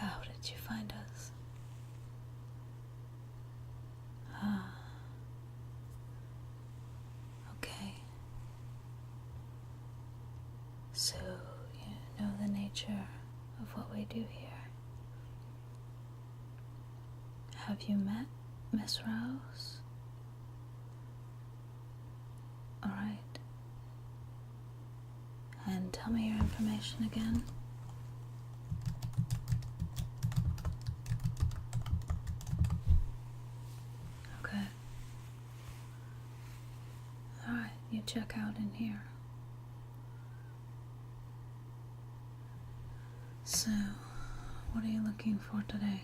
How did you find us? Ah. Okay. So, you know the nature of what we do here. Have you met Miss Rose? Alright. And tell me your information again. Okay. Alright, you check out in here. So, what are you looking for today?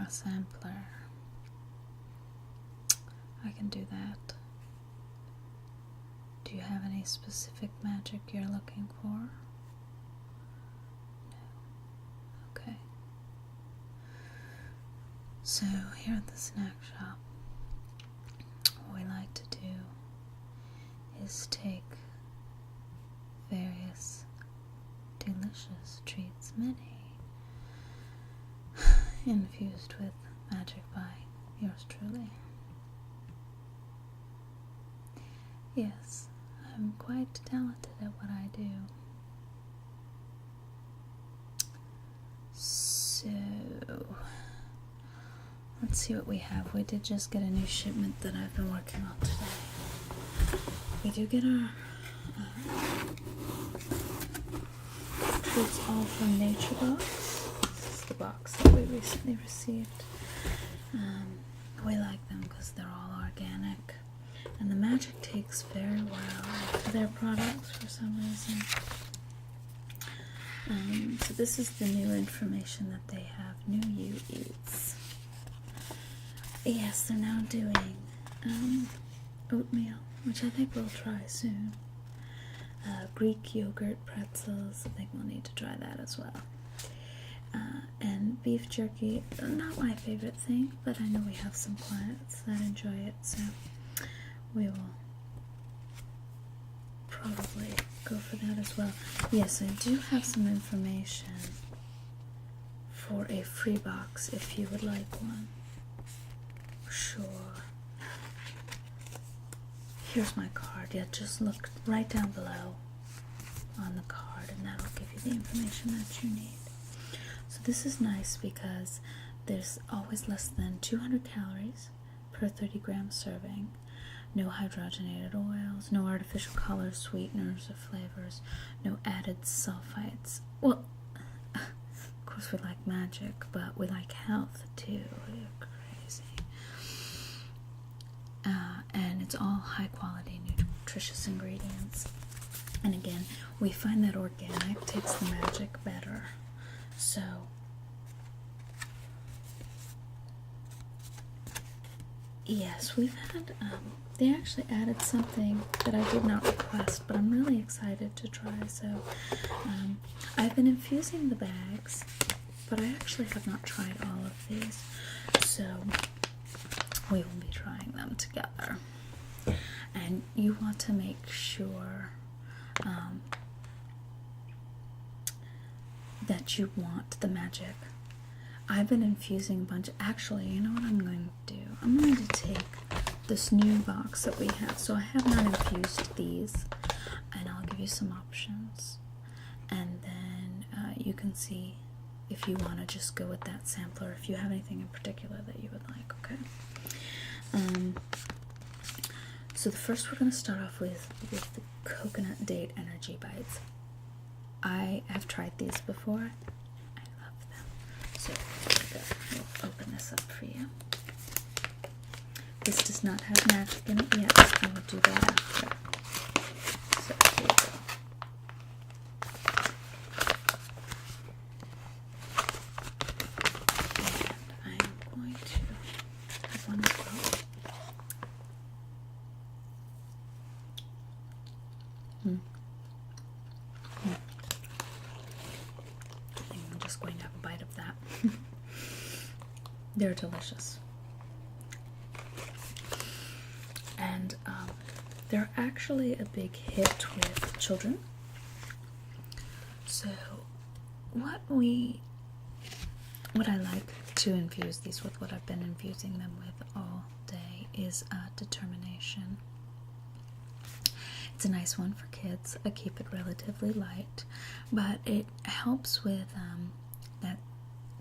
A sampler. I can do that. Do you have any specific magic you're looking for? No. Okay. So, here at the snack shop, what we like to do is take various delicious treats, many infused with magic by yours truly. Yes, I'm quite talented at what I do. So, let's see what we have. We did just get a new shipment that I've been working on today. We do get our treats all from NatureBox. This is the box that we recently received. We like them because they're all organic. And the magic takes very well to their products for some reason. So this is the new information that they have. New You Eats. Yes, they're now doing oatmeal, which I think we'll try soon. Greek yogurt pretzels. I think we'll need to try that as well. And beef jerky. Not my favorite thing, but I know we have some clients that enjoy it, so we will probably go for that as well. Yes, I do have some information for a free box if you would like one. Sure. Here's my card. Yeah, just look right down below on the card and that'll give you the information that you need. So this is nice because there's always less than 200 calories per 30 gram serving. No hydrogenated oils, no artificial colors, sweeteners, or flavors, no added sulfites. Well, of course we like magic, but we like health too. You're crazy. And it's all high quality, nutritious ingredients. And again, we find that organic takes the magic better. So, yes, we've had, they actually added something that I did not request, but I'm really excited to try. So, I've been infusing the bags, but I actually have not tried all of these. So, we will be trying them together. And you want to make sure that you want the magic. I've been infusing a bunch. Actually, you know what I'm going to do? I'm going to take this new box that we have. So I have not infused these, and I'll give you some options. And then you can see if you want to just go with that sampler, if you have anything in particular that you would like, okay? So the first we're going to start off with the coconut date energy bites. I have tried these before. I love them. So we'll open this up for you. This does not have magic in it yet. I will do that after. So here we go. And I am going to have one as well. I'm just going to have a bite of that. They're delicious. And they're actually a big hit with children. So what I like to infuse these with, what I've been infusing them with all day, is determination. It's a nice one for kids. I keep it relatively light, but it helps with that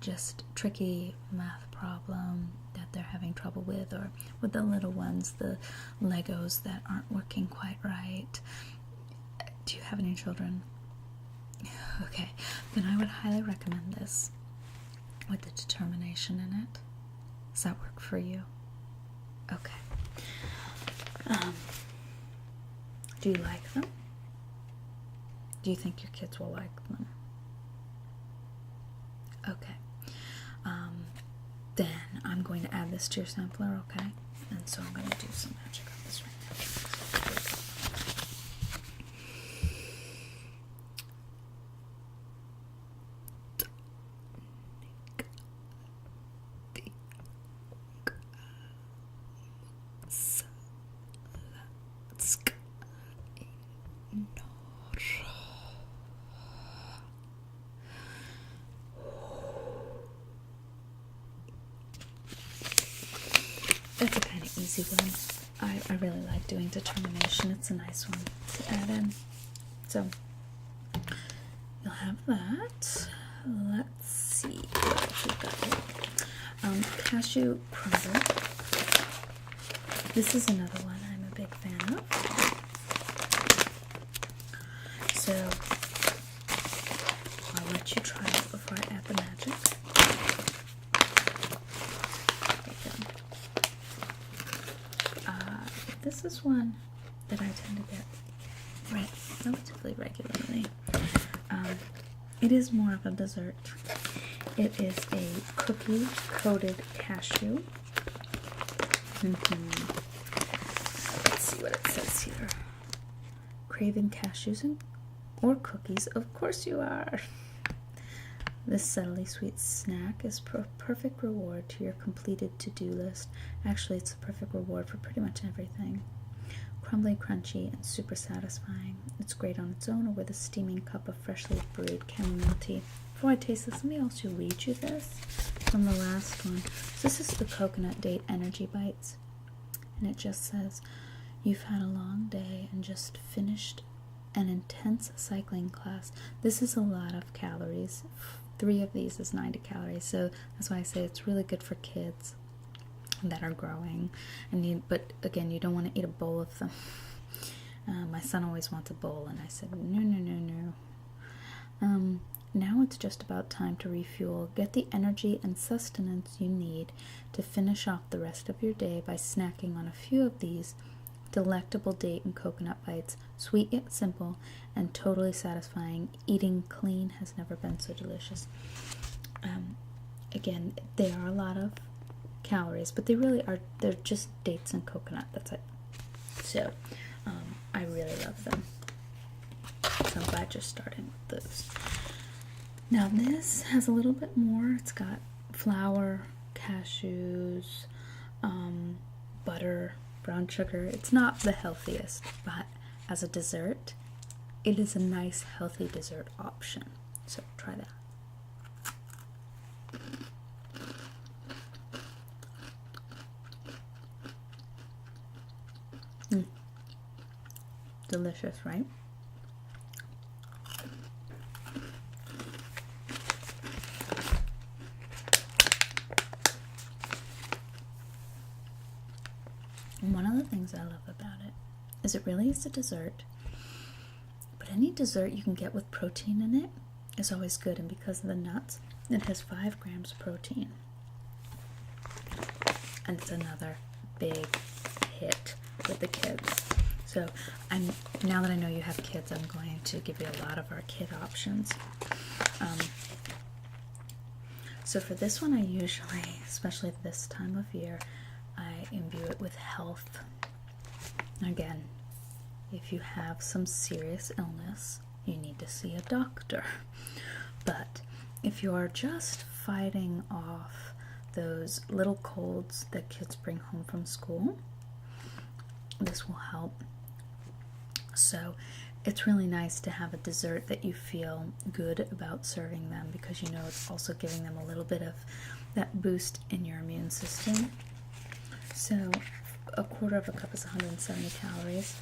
just tricky math problem that they're having trouble with, or with the little ones, the Legos that aren't working quite right. Do you have any children? Okay, then I would highly recommend this with the determination in it. Does that work for you? Okay. Do you like them? Do you think your kids will like them? Okay. Then I'm going to add this to your sampler, okay? And so I'm going to do some magic on this right now. It's a kind of easy one. I really like doing determination. It's a nice one to add in. So you'll have that. Let's see what else we've got here. Cashew crumble. This is another one I'm a big fan of. So I'll let you try it before I add the magic. This is one that I tend to get relatively regularly. It is more of a dessert. It is a cookie coated cashew. Let's see what it says here. Craving cashews or cookies? Of course you are. This subtly sweet snack is a perfect reward to your completed to-do list. Actually, it's a perfect reward for pretty much everything. Crumbly, crunchy, and super satisfying. It's great on its own or with a steaming cup of freshly brewed chamomile tea. Before I taste this, let me also read you this from the last one. So this is the Coconut Date Energy Bites. And it just says, you've had a long day and just finished an intense cycling class. This is a lot of calories. 3 of these is 90 calories, so that's why I say it's really good for kids that are growing. But again, you don't want to eat a bowl of them. My son always wants a bowl, and I said, no. Now it's just about time to refuel. Get the energy and sustenance you need to finish off the rest of your day by snacking on a few of these delectable date and coconut bites. Sweet yet simple and totally satisfying. Eating clean has never been so delicious. Again, they are a lot of calories, but they really are, they're just dates and coconut, that's it. So I really love them, so I'm glad you're starting with those. Now this has a little bit more. It's got flour, cashews, butter, brown sugar. It's not the healthiest, but as a dessert, it is a nice healthy dessert option. So try that. Delicious, right? And one of the things I love about it is it really is a dessert, but any dessert you can get with protein in it is always good, and because of the nuts, it has 5 grams of protein. And it's another big hit with the kids. So now that I know you have kids, I'm going to give you a lot of our kid options. So for this one, I usually, especially this time of year, I imbue it with health. Again, if you have some serious illness, you need to see a doctor. But if you are just fighting off those little colds that kids bring home from school, this will help. So it's really nice to have a dessert that you feel good about serving them, because you know it's also giving them a little bit of that boost in your immune system. So a quarter of a cup is 170 calories.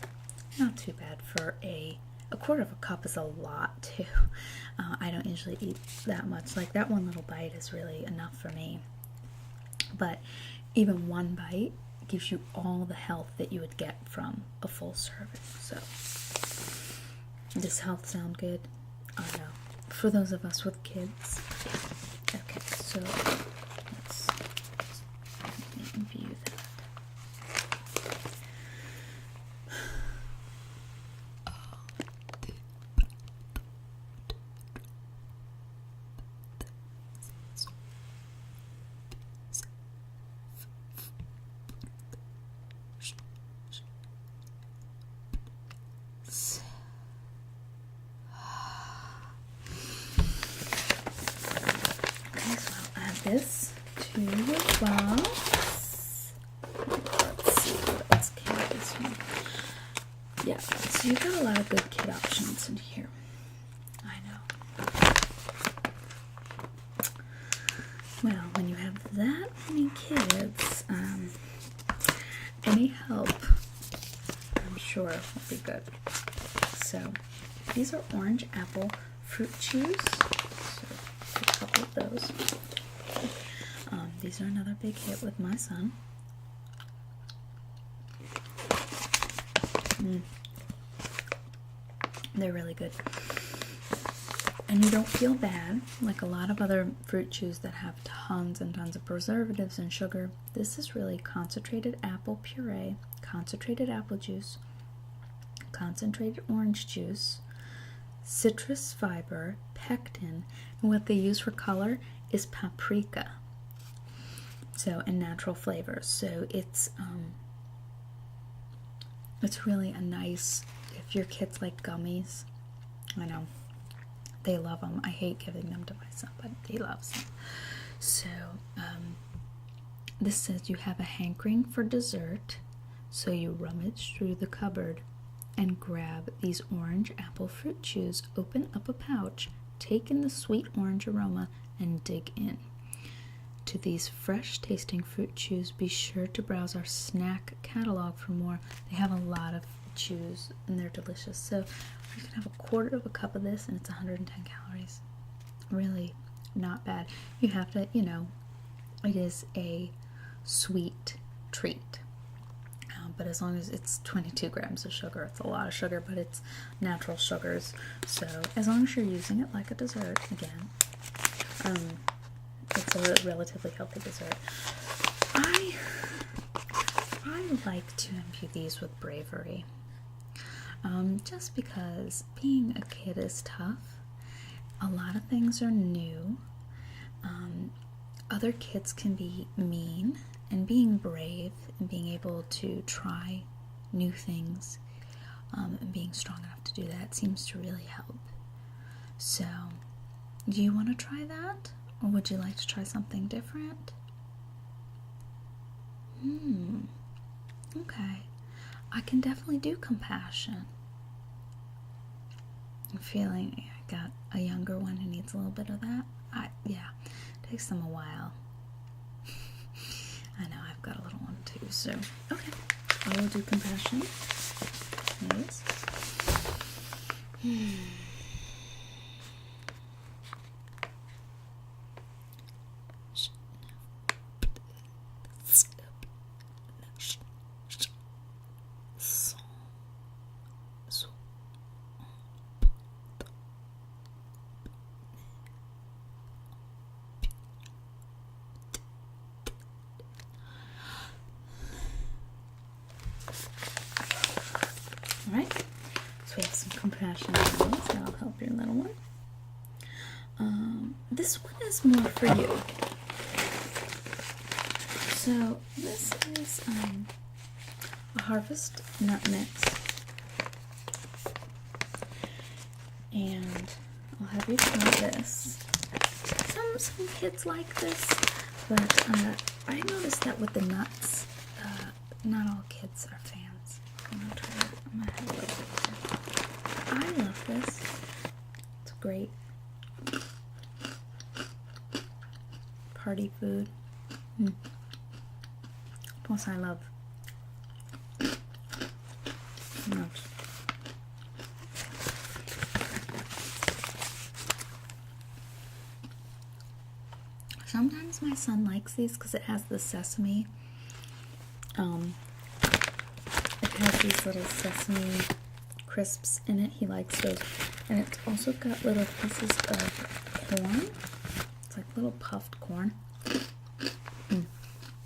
Not too bad for a quarter of a cup is a lot too. I don't usually eat that much. Like that one little bite is really enough for me. But even one bite gives you all the health that you would get from a full serving. So does health sound good? I know. For those of us with kids. Okay, so let's view that. This to the box. Let's see what else came with this one. Yeah, so you've got a lot of good kid options in here. I know. Well, when you have that many kids, any help, I'm sure, will be good. So these are orange apple fruit chews. So a couple of those. These are another big hit with my son. They're really good. And you don't feel bad like a lot of other fruit chews that have tons and tons of preservatives and sugar. This is really concentrated apple puree, concentrated apple juice, concentrated orange juice, citrus fiber, pectin, and what they use for color is paprika. So, and natural flavors. So it's really a nice, if your kids like gummies, I know, they love them. I hate giving them to my son, but he loves them. So, this says you have a hankering for dessert, so you rummage through the cupboard and grab these orange apple fruit chews, open up a pouch, take in the sweet orange aroma, and dig in. To these fresh tasting fruit chews, be sure to browse our snack catalog for more. They have a lot of chews and they're delicious. So you can have a quarter of a cup of this and it's 110 calories. Really not bad. You have to, you know, it is a sweet treat. But as long as it's 22 grams of sugar, it's a lot of sugar, but it's natural sugars. So as long as you're using it like a dessert, again, it's a relatively healthy dessert. I like to imbue these with bravery. Just because being a kid is tough. A lot of things are new. Other kids can be mean, and being brave and being able to try new things and being strong enough to do that seems to really help. So, do you want to try that? Or would you like to try something different? Okay. I can definitely do compassion. I'm feeling I got a younger one who needs a little bit of that. Yeah, it takes them a while. I know, I've got a little one too, so okay. I will do compassion. Yes. Alright, so we have some compassion on these. That'll help your little one. This one is more for you. So this is a Harvest nut mix. And I'll have you try this. Some kids like this, but I noticed that with the nuts, not all kids are fans. I'm gonna try it. I'm gonna have a little bit here. I love this. It's great party food. Plus I love nuts. Sometimes my son likes these because it has the sesame. It has these little sesame crisps in it. He likes those. And it's also got little pieces of corn. It's like little puffed corn.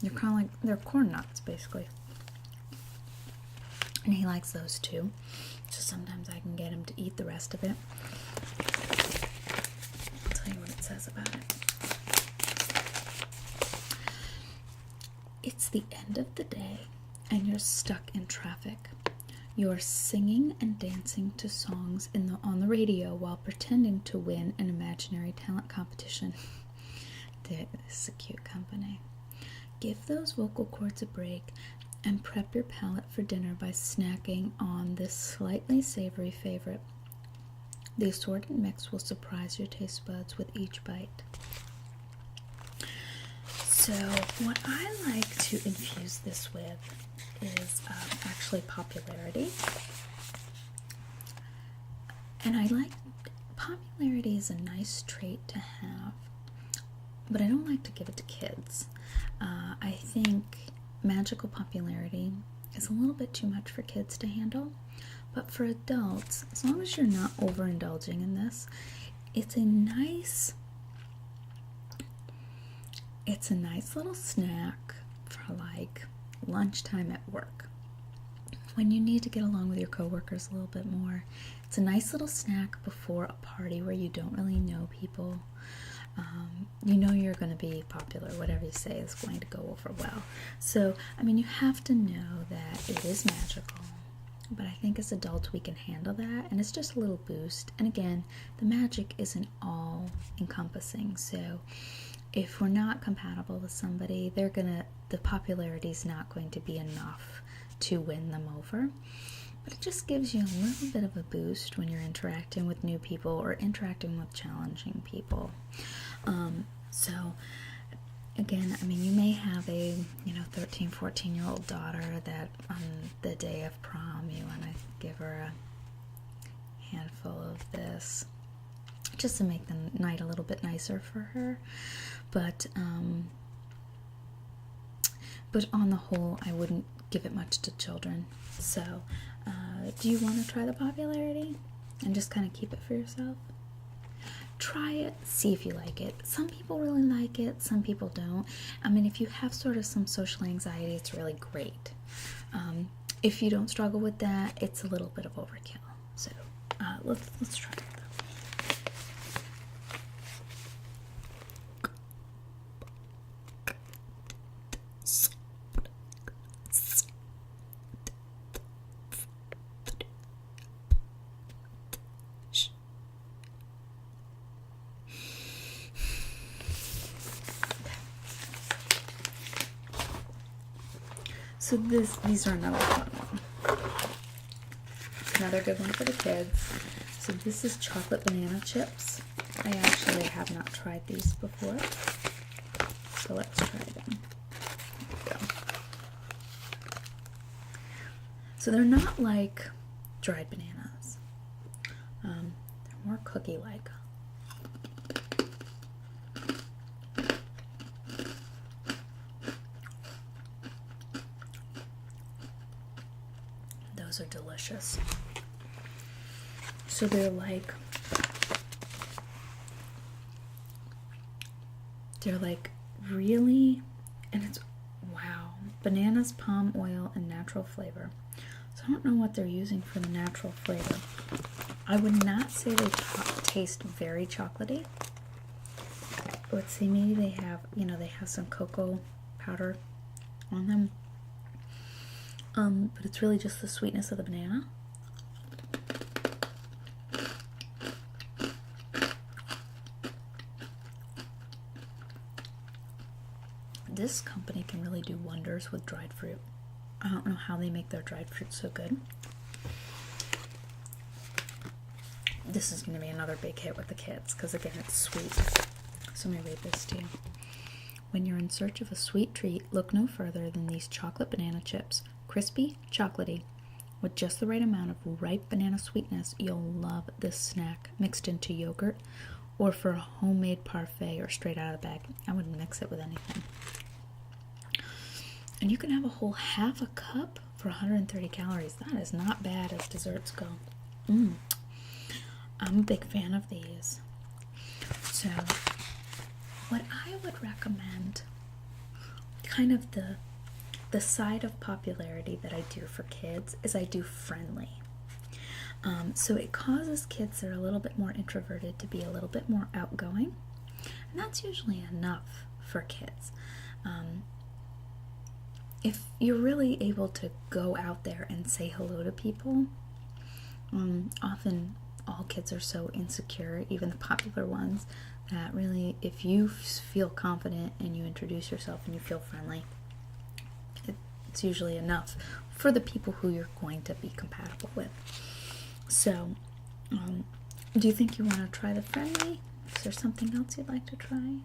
They're kind of like, they're corn nuts, basically. And he likes those too. So sometimes I can get him to eat the rest of it. I'll tell you what it says about it. It's the end of the day and you're stuck in traffic. You're singing and dancing to songs on the radio while pretending to win an imaginary talent competition. This is a cute company. Give those vocal cords a break and prep your palate for dinner by snacking on this slightly savory favorite. The assorted mix will surprise your taste buds with each bite. So what I like to infuse this with is actually popularity. And I like, popularity is a nice trait to have, but I don't like to give it to kids. I think magical popularity is a little bit too much for kids to handle, but for adults, as long as you're not overindulging in this, it's a nice little snack for like lunchtime at work when you need to get along with your coworkers a little bit more. It's a nice little snack before a party where you don't really know people. You know you're going to be popular. Whatever you say is going to go over well. So, I mean, you have to know that it is magical. But I think as adults we can handle that, and it's just a little boost. And again, the magic isn't all encompassing. So if we're not compatible with somebody, the popularity is not going to be enough to win them over. But it just gives you a little bit of a boost when you're interacting with new people or interacting with challenging people. So again, I mean, you may have a 13, 14-year-old daughter that on the day of prom you want to give her a handful of this just to make the night a little bit nicer for her. But on the whole, I wouldn't give it much to children. So do you want to try the popularity and just kind of keep it for yourself? Try it, see if you like it. Some people really like it, some people don't. I mean, if you have sort of some social anxiety, it's really great. If you don't struggle with that, it's a little bit of overkill. So let's try it. So these are another fun one. Another good one for the kids. So this is chocolate banana chips. I actually have not tried these before. So let's try them. Here we go. So they're not like dried bananas. They're more cookie-like. Those are delicious. So they're like really, and it's, wow, bananas, palm oil, and natural flavor. So I don't know what they're using for the natural flavor. I would not say they taste very chocolatey. Let's see, maybe they have, they have some cocoa powder on them. But it's really just the sweetness of the banana. This company can really do wonders with dried fruit. I don't know how they make their dried fruit so good. this is going to be another big hit with the kids because, again, it's sweet. So let me read this to you. When you're in search of a sweet treat, look no further than these chocolate banana chips. Crispy, chocolatey, with just the right amount of ripe banana sweetness. You'll love this snack mixed into yogurt or for a homemade parfait or straight out of the bag. I wouldn't mix it with anything. And you can have a whole half a cup for 130 calories. That is not bad as desserts go. I'm a big fan of these. So what I would recommend, kind of the side of popularity that I do for kids, is I do friendly. So it causes kids that are a little bit more introverted to be a little bit more outgoing, and that's usually enough for kids. If you're really able to go out there and say hello to people, often all kids are so insecure, even the popular ones, that really, if you feel confident and you introduce yourself and you feel friendly, it's usually enough for the people who you're going to be compatible with. So, do you think you want to try the friendly? Is there something else you'd like to try?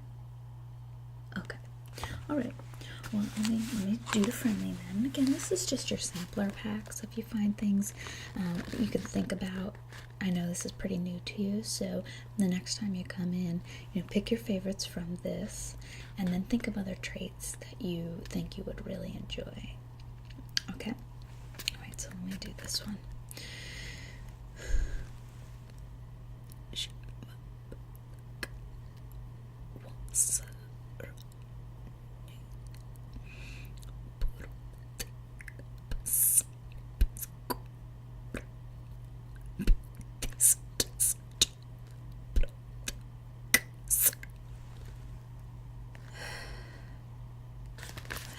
Okay. All right. Well, let me do the friendly then. Again, this is just your sampler pack, so if you find things that you can think about, I know this is pretty new to you, so the next time you come in, pick your favorites from this, and then think of other traits that you think you would really enjoy. Okay? Alright, so let me do this one.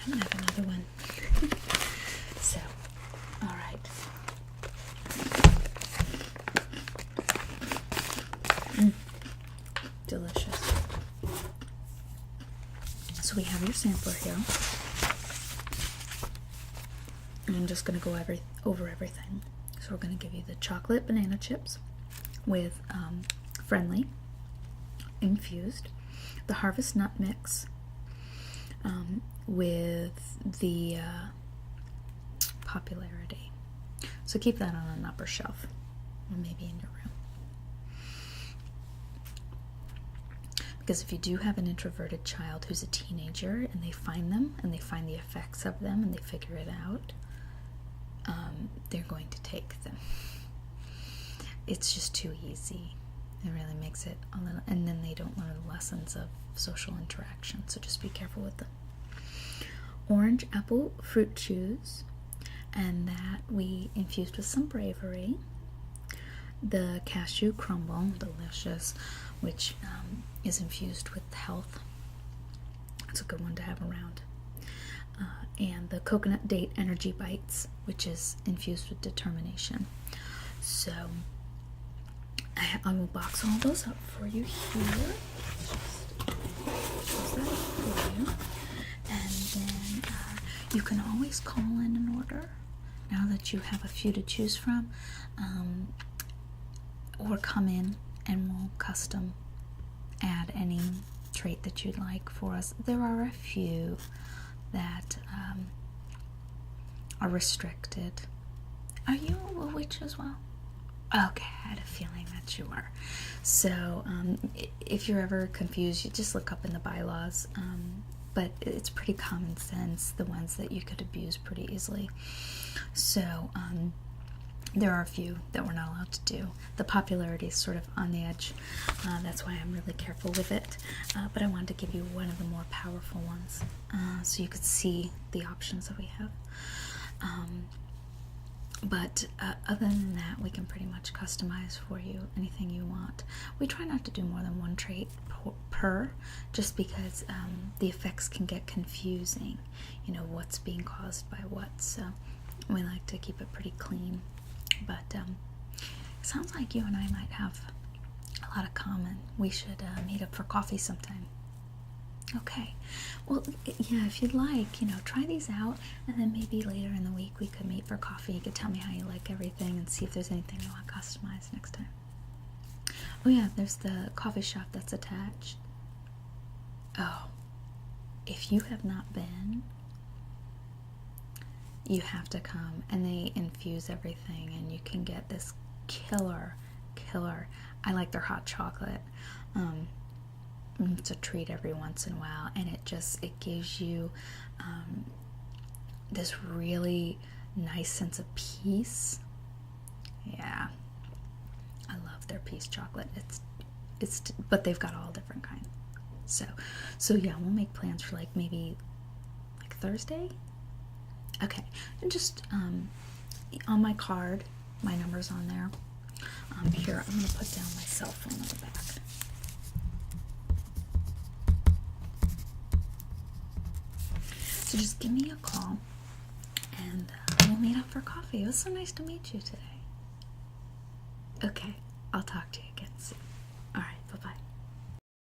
I have another one. So, all right. Delicious. So we have your sampler here. And I'm just going to go over everything. So we're going to give you the chocolate banana chips with friendly, infused, the harvest nut mix, with the popularity. So keep that on an upper shelf, or maybe in your room. Because if you do have an introverted child who's a teenager and they find them and they find the effects of them and they figure it out, they're going to take them. It's just too easy. It really makes it a little, and then they don't learn the lessons of social interaction, so just be careful with them. Orange apple fruit chews, and that we infused with some bravery. The cashew crumble, delicious, which is infused with health. It's a good one to have around. And the coconut date energy bites, which is infused with determination. So I will box all those up for you here. Just that up for you. And then you can always call in an order now that you have a few to choose from, or come in and we'll custom add any trait that you'd like for us. There are a few that are restricted. Are you a witch as well? Okay, I had a feeling that you were. So if you're ever confused, you just look up in the bylaws. But it's pretty common sense, the ones that you could abuse pretty easily. So there are a few that we're not allowed to do. The popularity is sort of on the edge. That's why I'm really careful with it. But I wanted to give you one of the more powerful ones so you could see the options that we have. But other than that, we can pretty much customize for you anything you want. We try not to do more than one trait per, just because the effects can get confusing, what's being caused by what. So we like to keep it pretty clean. But it sounds like you and I might have a lot of common. We should meet up for coffee sometime. Okay. Well, yeah, if you'd like, try these out, and then maybe later in the week we could meet for coffee. You could tell me how you like everything and see if there's anything you want customized next time. Oh yeah, there's the coffee shop that's attached. Oh, if you have not been, you have to come. And they infuse everything, and you can get this killer. I like their hot chocolate. It's a treat every once in a while, and it gives you this really nice sense of peace. Yeah, I love their peace chocolate. But they've got all different kinds. So yeah, we'll make plans for like maybe like Thursday. Okay, and just on my card, my number's on there. Here, I'm gonna put down my cell phone on the back. So just give me a call, and we'll meet up for coffee. It was so nice to meet you today. Okay, I'll talk to you again soon.